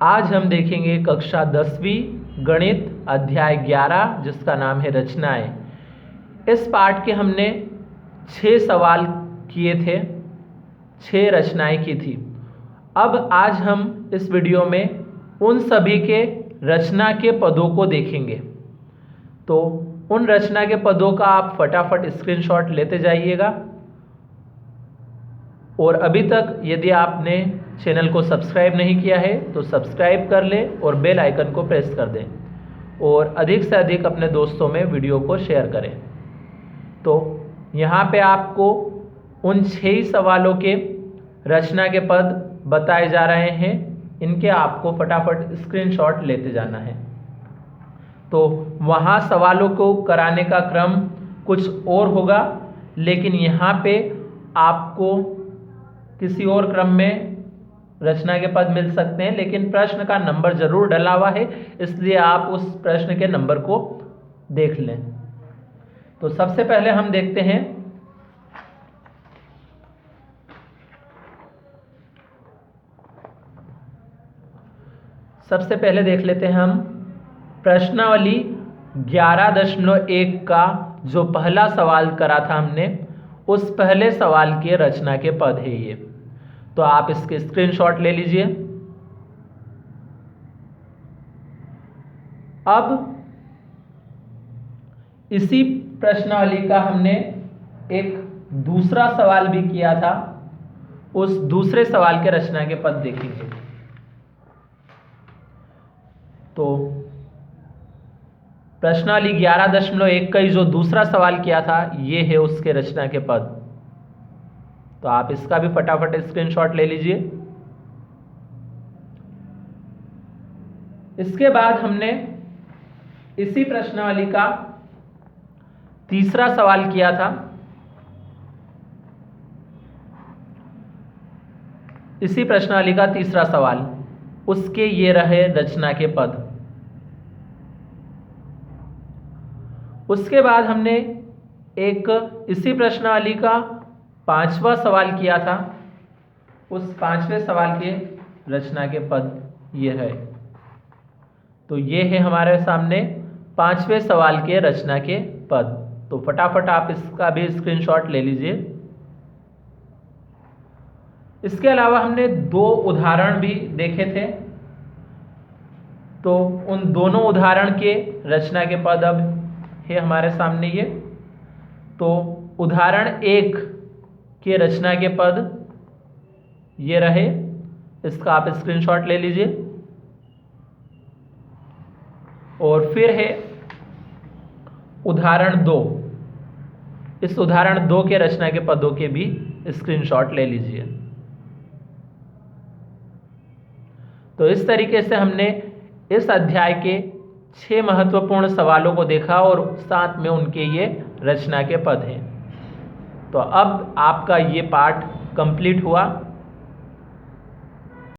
आज हम देखेंगे कक्षा 10वीं गणित अध्याय 11 जिसका नाम है रचनाएं। इस पाठ के हमने 6 सवाल किए थे, 6 रचनाएं की थी। अब आज हम इस वीडियो में उन सभी के रचना के पदों को देखेंगे। तो उन रचना के पदों का आप फटाफट स्क्रीनशॉट लेते जाइएगा। और अभी तक यदि आपने चैनल को सब्सक्राइब नहीं किया है तो सब्सक्राइब कर लें और बेल आइकन को प्रेस कर दें और अधिक से अधिक अपने दोस्तों में वीडियो को शेयर करें। तो यहाँ पे आपको उन 6 सवालों के रचना के पद बताए जा रहे हैं, इनके आपको फटाफट स्क्रीनशॉट लेते जाना है। तो वहाँ सवालों को कराने का क्रम कुछ और होगा, लेकिन यहाँ पे आपको किसी और क्रम में रचना के पद मिल सकते हैं, लेकिन प्रश्न का नंबर जरूर डला हुआ है, इसलिए आप उस प्रश्न के नंबर को देख लें। तो सबसे पहले हम देखते हैं देख लेते हैं हम प्रश्नावली 11.1 का जो पहला सवाल करा था हमने, उस पहले सवाल के रचना के पद है ये। तो आप इसके स्क्रीनशॉट ले लीजिए। अब इसी प्रश्नावली का हमने एक दूसरा सवाल भी किया था, उस दूसरे सवाल के रचना के पद देखेंगे। तो प्रश्नावली 11.1 का जो दूसरा सवाल किया था ये है उसके रचना के पद। तो आप इसका भी फटाफट स्क्रीनशॉट ले लीजिए। इसके बाद हमने इसी प्रश्नावली का तीसरा सवाल किया था। इसी प्रश्नावली का तीसरा सवाल, उसके ये रहे रचना के पद। उसके बाद हमने एक इसी प्रश्नावली का 5वां सवाल किया था, उस 5वें सवाल के रचना के पद ये है। तो ये है हमारे सामने 5वें सवाल के रचना के पद। तो फटाफट आप इसका भी स्क्रीनशॉट ले लीजिए। इसके अलावा हमने 2 उदाहरण भी देखे थे, तो उन दोनों उदाहरण के रचना के पद अब है हमारे सामने ये। तो उदाहरण 1 के रचना के पद ये रहे, इसका आप स्क्रीनशॉट ले लीजिए। और फिर है उदाहरण 2, इस उदाहरण 2 के रचना के पदों के भी स्क्रीनशॉट ले लीजिए। तो इस तरीके से हमने इस अध्याय के 6 महत्वपूर्ण सवालों को देखा और साथ में उनके ये रचना के पद हैं। तो अब आपका ये पाठ कंप्लीट हुआ।